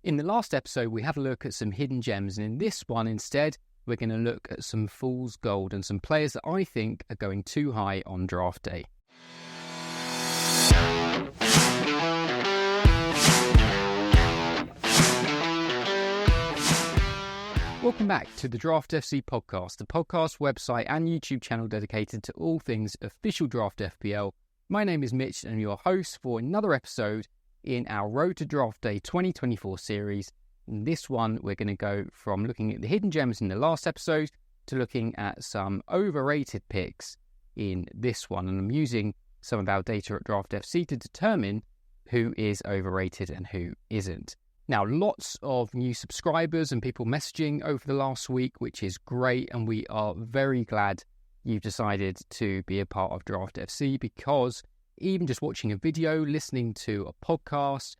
In the last episode, we had a look at some hidden gems, and in this one, instead, we're going to look at some fool's gold and some players that I think are going too high on draft day. Welcome back to the Draft FC podcast, the podcast, website and YouTube channel dedicated to all things official draft FPL. My name is Mitch and I'm your host for another episode in our Road to Draft Day 2024 series. In this one, we're going to go from looking at the hidden gems in the last episode to looking at some overrated picks in this one. And I'm using some of our data at Draft FC to determine who is overrated and who isn't. Now, lots of new subscribers and people messaging over the last week, which is great. And we are very glad you've decided to be a part of Draft FC, because even just watching a video, listening to a podcast,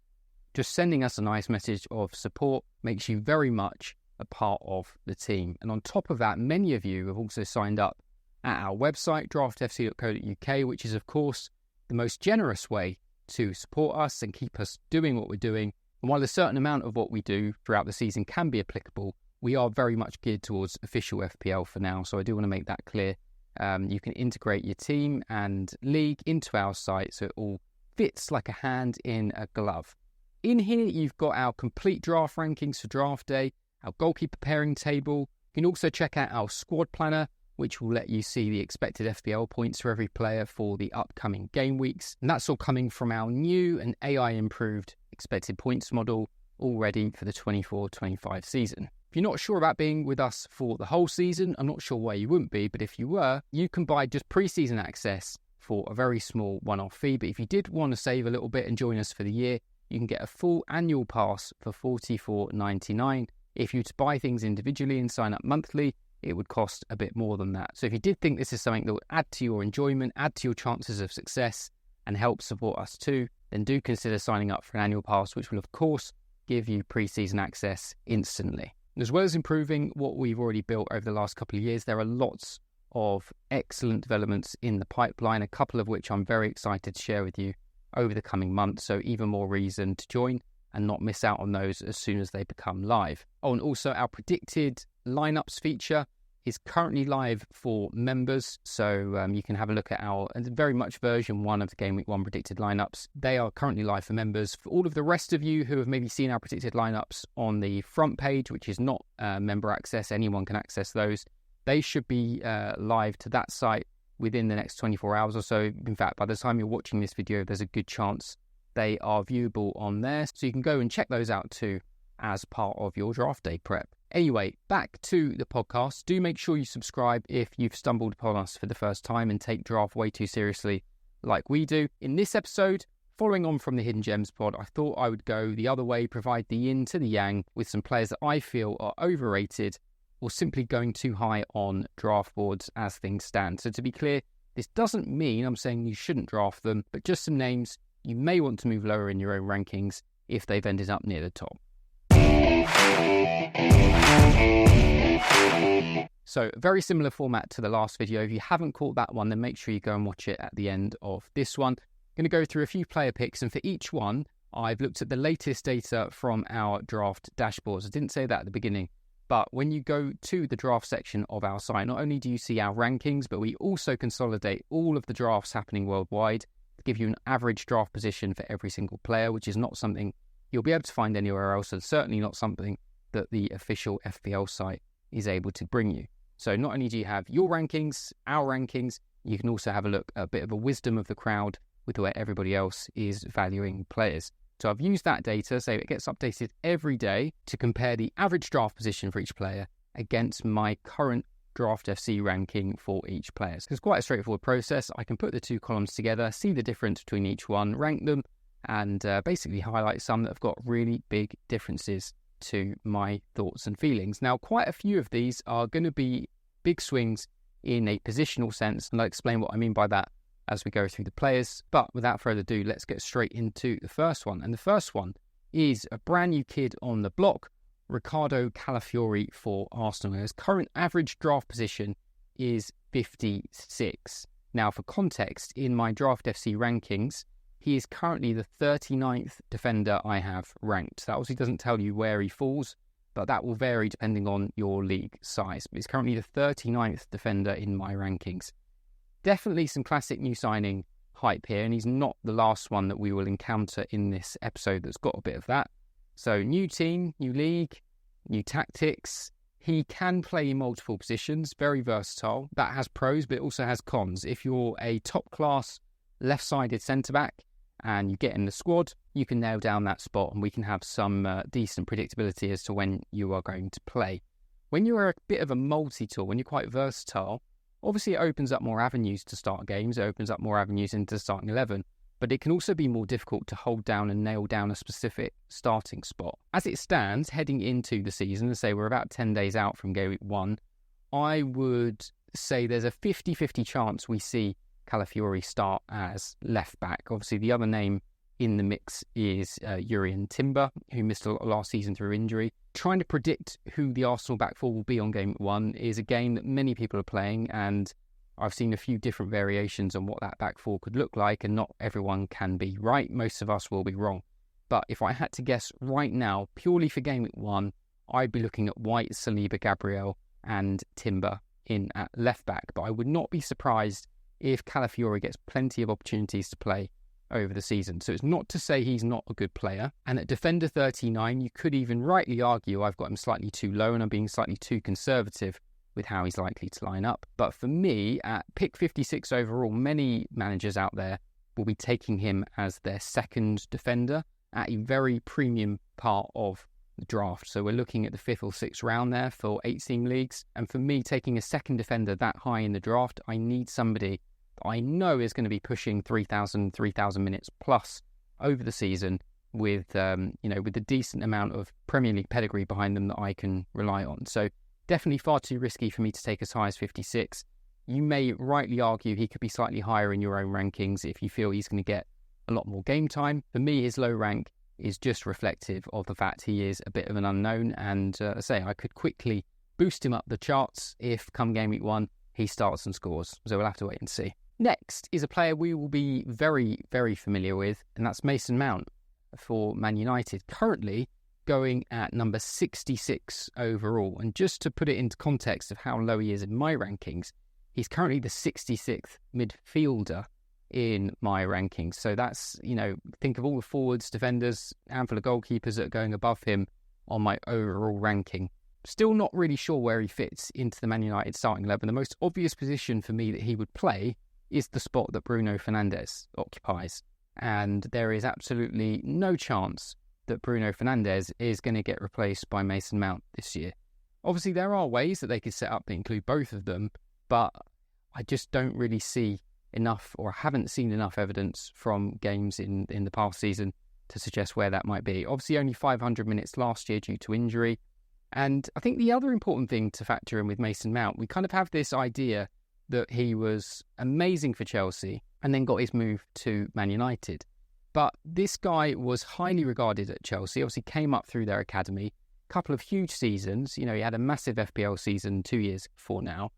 just sending us a nice message of support makes you very much a part of the team. And on top of that, many of you have also signed up at our website, draftfc.co.uk, which is, of course, the most generous way to support us and keep us doing what we're doing. And while a certain amount of what we do throughout the season can be applicable, we are very much geared towards official FPL for now. So I do want to make that clear. You can integrate your team and league into our site so it all fits like a hand in a glove. In here, you've got our complete draft rankings for draft day, our goalkeeper pairing table. You can also check out our squad planner, which will let you see the expected FPL points for every player for the upcoming game weeks. And that's all coming from our new and AI improved expected points model, all ready for the 24-25 season. If you're not sure about being with us for the whole season, I'm not sure why you wouldn't be, but if you were, you can buy just pre-season access for a very small one-off fee. But if you did want to save a little bit and join us for the year, you can get a full annual pass for $44.99. If you were to buy things individually and sign up monthly, it would cost a bit more than that. So if you did think this is something that would add to your enjoyment, add to your chances of success, and help support us too, then do consider signing up for an annual pass, which will, of course, give you pre-season access instantly. As well as improving what we've already built over the last couple of years, there are lots of excellent developments in the pipeline, a couple of which I'm very excited to share with you over the coming months. So even more reason to join and not miss out on those as soon as they become live. Oh, and also our predicted lineups feature is currently live for members. So you can have a look at our very much version 1 of the Game Week 1 predicted lineups. They are currently live for members. For all of the rest of you who have maybe seen our predicted lineups on the front page, which is not member access, anyone can access those. They should be live to that site within the next 24 hours or so. In fact, by the time you're watching this video, there's a good chance they are viewable on there. So you can go and check those out too as part of your draft day prep. Anyway, back to the podcast. Do make sure you subscribe if you've stumbled upon us for the first time and take draft way too seriously like we do. In this episode, following on from the Hidden Gems pod, I thought I would go the other way, provide the yin to the yang with some players that I feel are overrated or simply going too high on draft boards as things stand. So to be clear, this doesn't mean I'm saying you shouldn't draft them, but just some names you may want to move lower in your own rankings if they've ended up near the top. So very similar format to the last video. If you haven't caught that one, then make sure you go and watch it at the end of this one. I'm going to go through a few player picks, and for each one, I've looked at the latest data from our draft dashboards. I didn't say that at the beginning, but when you go to the draft section of our site, not only do you see our rankings, but we also consolidate all of the drafts happening worldwide to give you an average draft position for every single player, which is not something you'll be able to find anywhere else, and certainly not something that the official FPL site is able to bring you. So not only do you have your rankings, our rankings, you can also have a look at a bit of a wisdom of the crowd with where everybody else is valuing players. So I've used that data, so it gets updated every day, to compare the average draft position for each player against my current Draft FC ranking for each player. So it's quite a straightforward process. I can put the two columns together, see the difference between each one, rank them, and basically highlight some that have got really big differences to my thoughts and feelings. Now, quite a few of these are going to be big swings in a positional sense, and I'll explain what I mean by that as we go through the players. But without further ado, let's get straight into the first one. And the first one is a brand new kid on the block, Riccardo Calafiori for Arsenal. His current average draft position is 56. Now, for context, in my Draft FC rankings, He is currently the 39th defender I have ranked. That obviously doesn't tell you where he falls, but that will vary depending on your league size. But he's currently the 39th defender in my rankings. Definitely some classic new signing hype here, and he's not the last one that we will encounter in this episode that's got a bit of that. So new team, new league, new tactics. He can play in multiple positions, very versatile. That has pros, but it also has cons. If you're a top-class left-sided centre-back and you get in the squad, you can nail down that spot and we can have some decent predictability as to when you are going to play. When you are a bit of a multi-tool, when you're quite versatile, obviously it opens up more avenues to start games, it opens up more avenues into the starting 11, but it can also be more difficult to hold down and nail down a specific starting spot. As it stands, heading into the season, and say we're about 10 days out from game week 1, I would say there's a 50-50 chance we see Calafiori start as left back. Obviously, the other name in the mix is Jurrien Timber, who missed a lot last season through injury. Trying to predict who the Arsenal back four will be on game week 1 is a game that many people are playing, and I've seen a few different variations on what that back four could look like, and not everyone can be right. Most of us will be wrong. But if I had to guess right now, purely for game week 1, I'd be looking at White, Saliba, Gabriel and Timber in at left back. But I would not be surprised if Calafiori gets plenty of opportunities to play over the season. So it's not to say he's not a good player. And at defender 39, you could even rightly argue I've got him slightly too low and I'm being slightly too conservative with how he's likely to line up. But for me, at pick 56 overall, many managers out there will be taking him as their second defender at a very premium part of the draft. So we're looking at the 5th or 6th round there for 8-team leagues. And for me, taking a second defender that high in the draft, I need somebody that I know is going to be pushing 3,000 minutes plus over the season with, with a decent amount of Premier League pedigree behind them that I can rely on. So definitely far too risky for me to take as high as 56. You may rightly argue he could be slightly higher in your own rankings if you feel he's going to get a lot more game time. For me, his low rank is just reflective of the fact he is a bit of an unknown. And I could quickly boost him up the charts if come game week 1, he starts and scores. So we'll have to wait and see. Next is a player we will be very, very familiar with, and that's Mason Mount for Man United. Currently going at number 66 overall. And just to put it into context of how low he is in my rankings, he's currently the 66th midfielder in my rankings. So that's, think of all the forwards, defenders, handful of goalkeepers that are going above him on my overall ranking. Still not really sure where he fits into the Man United starting 11. The most obvious position for me that he would play is the spot that Bruno Fernandes occupies. And there is absolutely no chance that Bruno Fernandes is going to get replaced by Mason Mount this year. Obviously, there are ways that they could set up that include both of them, but I just don't really see enough, or haven't seen enough evidence from games in the past season to suggest where that might be. Obviously, only 500 minutes last year due to injury. And I think the other important thing to factor in with Mason Mount, we kind of have this idea that he was amazing for Chelsea and then got his move to Man United. But this guy was highly regarded at Chelsea, obviously came up through their academy, couple of huge seasons. He had a massive FPL season 2 years before now.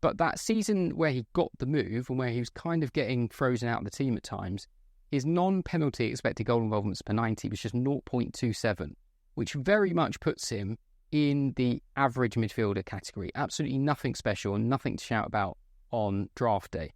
But that season where he got the move and where he was kind of getting frozen out of the team at times, his non-penalty expected goal involvements per 90 was just 0.27, which very much puts him in the average midfielder category. Absolutely nothing special and nothing to shout about on draft day.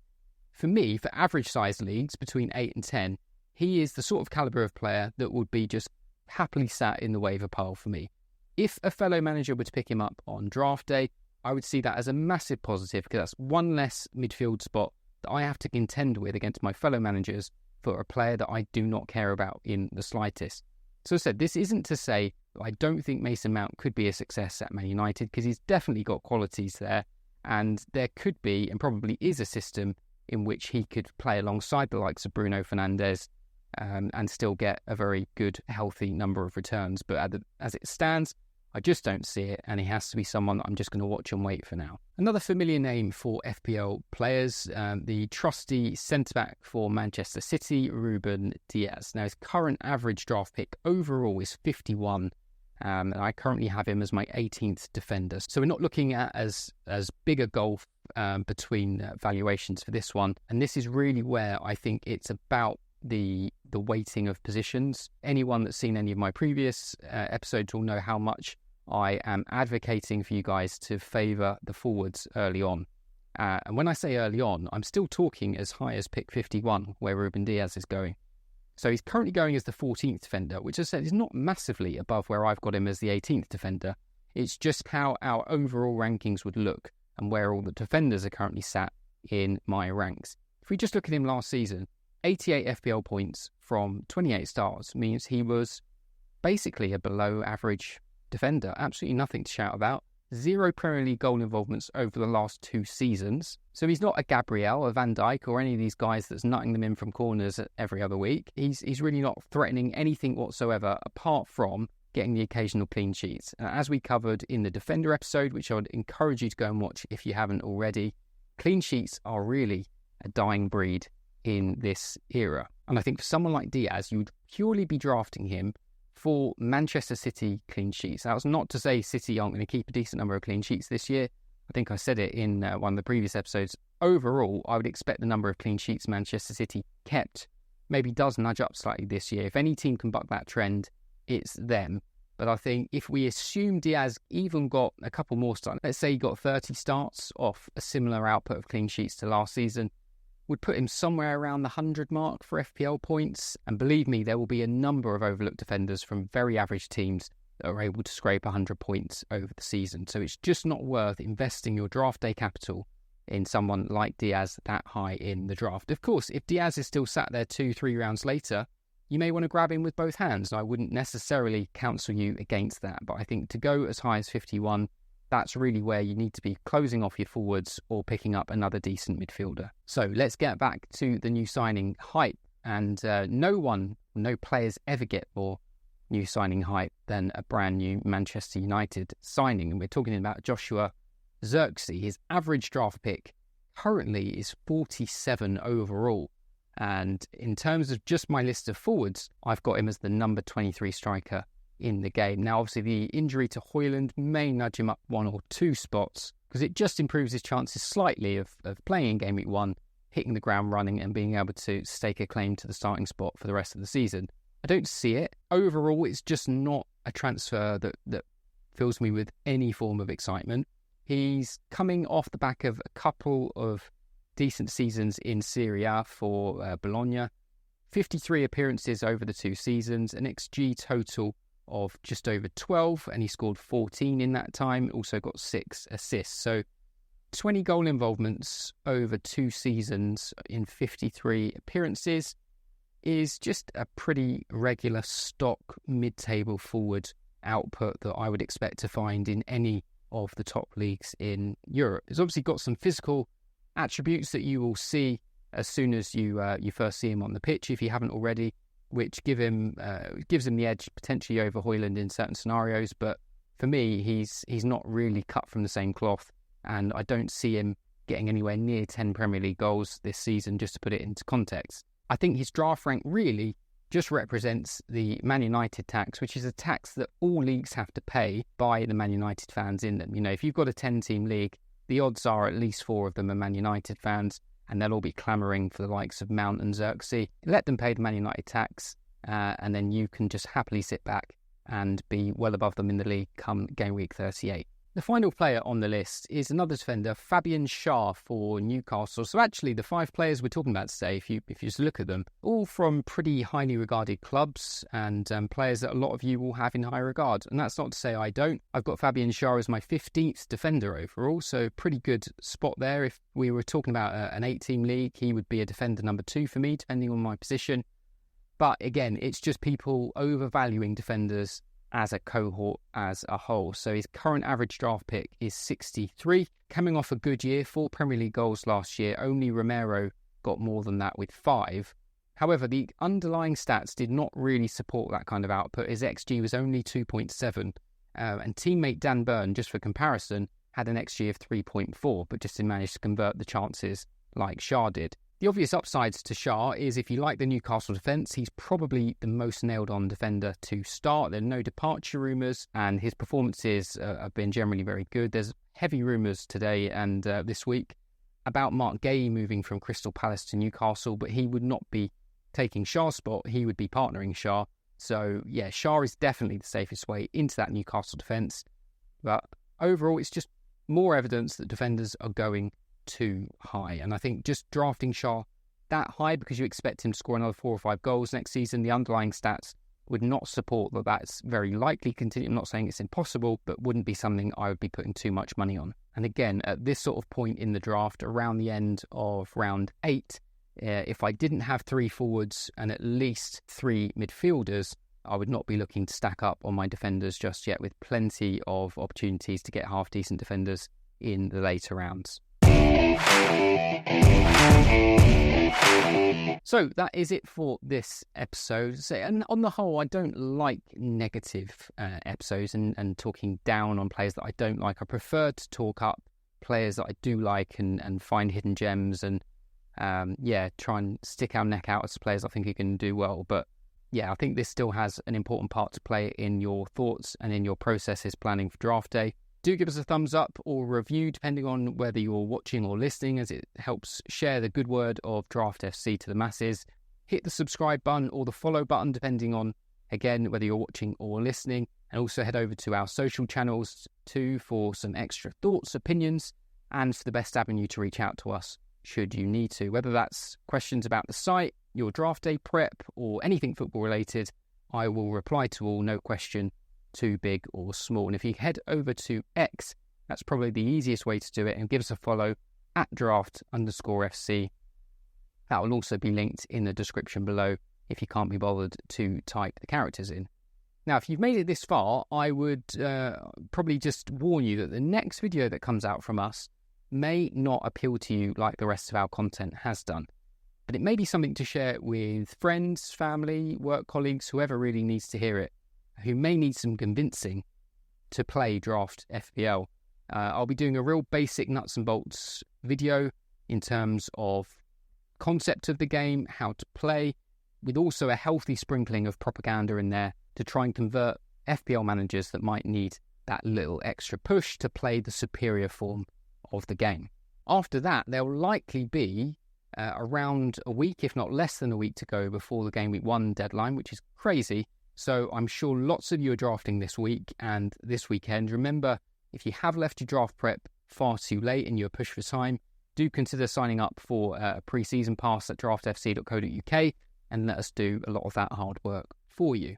For me, for average size leagues between 8 and 10, he is the sort of calibre of player that would be just happily sat in the waiver pile for me. If a fellow manager were to pick him up on draft day, I would see that as a massive positive, because that's one less midfield spot that I have to contend with against my fellow managers for a player that I do not care about in the slightest. So as I said, this isn't to say I don't think Mason Mount could be a success at Man United, because he's definitely got qualities there, and there could be, and probably is, a system in which he could play alongside the likes of Bruno Fernandes and still get a very good, healthy number of returns. But as it stands, I just don't see it, and he has to be someone that I'm just going to watch and wait for now. Another familiar name for FPL players, the trusty centre-back for Manchester City, Ruben Dias. Now, his current average draft pick overall is 51, and I currently have him as my 18th defender. So we're not looking at as big a gulf between valuations for this one, and this is really where I think it's about the weighting of positions. Anyone that's seen any of my previous episodes will know how much I am advocating for you guys to favour the forwards early on. And when I say early on, I'm still talking as high as pick 51, where Ruben Diaz is going. So he's currently going as the 14th defender, which, as I said, is not massively above where I've got him as the 18th defender. It's just how our overall rankings would look and where all the defenders are currently sat in my ranks. If we just look at him last season, 88 FPL points from 28 starts means he was basically a below average defender. Absolutely nothing to shout about. 0 Premier League goal involvements over the last 2 seasons. So he's not a Gabriel, a Van Dijk, or any of these guys that's nutting them in from corners every other week. He's really not threatening anything whatsoever apart from getting the occasional clean sheets. As we covered in the Defender episode, which I would encourage you to go and watch if you haven't already, clean sheets are really a dying breed in this era. And I think for someone like Diaz, you would purely be drafting him for Manchester City clean sheets. That was not to say City aren't going to keep a decent number of clean sheets this year. I think I said it in one of the previous episodes. Overall, I would expect the number of clean sheets Manchester City kept maybe does nudge up slightly this year. If any team can buck that trend, it's them. But I think if we assume Diaz even got a couple more starts, let's say he got 30 starts off a similar output of clean sheets to last season, would put him somewhere around the 100 mark for FPL points. And believe me, there will be a number of overlooked defenders from very average teams that are able to scrape 100 points over the season. So it's just not worth investing your draft day capital in someone like Diaz that high in the draft. Of course, if Diaz is still sat there 2-3 rounds later, you may want to grab him with both hands. I wouldn't necessarily counsel you against that. But I think to go as high as 51, that's really where you need to be closing off your forwards or picking up another decent midfielder. So let's get back to the new signing hype. And no players ever get more new signing hype than a brand new Manchester United signing. And we're talking about Joshua Zirkzee. His average draft pick currently is 47 overall. And in terms of just my list of forwards, I've got him as the number 23 striker in the game. Now, obviously, the injury to Højlund may nudge him up 1 or 2 spots because it just improves his chances slightly of playing in Game Week 1, hitting the ground running and being able to stake a claim to the starting spot for the rest of the season. I don't see it. Overall, it's just not a transfer that fills me with any form of excitement. He's coming off the back of a couple of decent seasons in Serie A for Bologna, 53 appearances over the 2 seasons, an XG total of just over 12, and he scored 14 in that time, also got 6 assists. So 20 goal involvements over 2 seasons in 53 appearances is just a pretty regular stock mid-table forward output that I would expect to find in any of the top leagues in Europe. He's obviously got some physical attributes that you will see as soon as you first see him on the pitch, if you haven't already, which gives him the edge potentially over Højlund in certain scenarios. But for me, he's not really cut from the same cloth, and I don't see him getting anywhere near 10 Premier League goals this season, just to put it into context. I think his draft rank really just represents the Man United tax, which is a tax that all leagues have to pay by the Man United fans in them. You know, if you've got a 10-team league, the odds are at least 4 of them are Man United fans, and they'll all be clamouring for the likes of Mount and Zirkzee. Let them pay the Man United tax, and then you can just happily sit back and be well above them in the league come game week 38. The final player on the list is another defender, Fabian Schär for Newcastle. So actually, the 5 players we're talking about today, if you just look at them, all from pretty highly regarded clubs and players that a lot of you will have in high regard. And that's not to say I don't. I've got Fabian Schär as my 15th defender overall, so pretty good spot there. If we were talking about an 8-team league, he would be a defender number 2 for me, depending on my position. But again, it's just people overvaluing defenders as a cohort as a whole. So his current average draft pick is 63, coming off a good year, 4 Premier League goals last year. Only Romero got more than that with 5. However, the underlying stats did not really support that kind of output. His XG was only 2.7, and teammate Dan Burn, just for comparison, had an XG of 3.4, but just didn't manage to convert the chances like Schär did. The obvious upsides to Schär is if you like the Newcastle defence, he's probably the most nailed-on defender to start. There are no departure rumours, and his performances have been generally very good. There's heavy rumours today and this week about Mark Gay moving from Crystal Palace to Newcastle, but he would not be taking Shah's spot, he would be partnering Shah. So, yeah, Shah is definitely the safest way into that Newcastle defence. But overall, it's just more evidence that defenders are going too high. And I think just drafting Shah that high because you expect him to score another 4 or 5 goals next season, the underlying stats would not support that that's very likely continue. I'm not saying it's impossible, but wouldn't be something I would be putting too much money on. And again, at this sort of point in the draft, around the end of round 8, if I didn't have 3 forwards and at least 3 midfielders, I would not be looking to stack up on my defenders just yet, with plenty of opportunities to get half-decent defenders in the later rounds. So that is it for this episode. So, and on the whole, I don't like negative episodes and talking down on players that I don't like. I prefer to talk up players that I do like and find hidden gems and try and stick our neck out as players I think who can do well. But yeah, I think this still has an important part to play in your thoughts and in your processes planning for draft day. Do give us a thumbs up or review, depending on whether you're watching or listening, as it helps share the good word of Draft FC to the masses. Hit the subscribe button or the follow button, depending on, again, whether you're watching or listening. And also head over to our social channels too for some extra thoughts, opinions, and for the best avenue to reach out to us should you need to. Whether that's questions about the site, your draft day prep, or anything football related, I will reply to all, no question too big or small. And if you head over to X, that's probably the easiest way to do it, and give us a follow at draft_FC. That will also be linked in the description below if you can't be bothered to type the characters in. Now, if you've made it this far, I would probably just warn you that the next video that comes out from us may not appeal to you like the rest of our content has done. But it may be something to share with friends, family, work colleagues, whoever really needs to hear it, who may need some convincing to play Draft FPL. I'll be doing a real basic nuts and bolts video in terms of concept of the game, how to play, with also a healthy sprinkling of propaganda in there to try and convert FPL managers that might need that little extra push to play the superior form of the game. After that, there'll likely be around a week, if not less than a week, to go before the Game Week 1 deadline, which is crazy. So I'm sure lots of you are drafting this week and this weekend. Remember, if you have left your draft prep far too late and you're pushed for time, do consider signing up for a pre-season pass at draftfc.co.uk and let us do a lot of that hard work for you.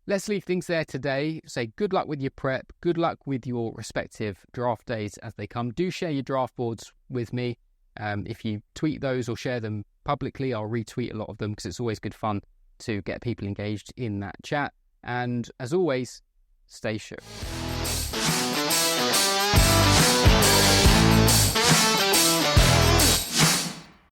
Let's leave things there today. Say good luck with your prep, good luck with your respective draft days as they come. Do share your draft boards with me. If you tweet those or share them publicly, I'll retweet a lot of them because it's always good fun to get people engaged in that chat. And as always, stay sure.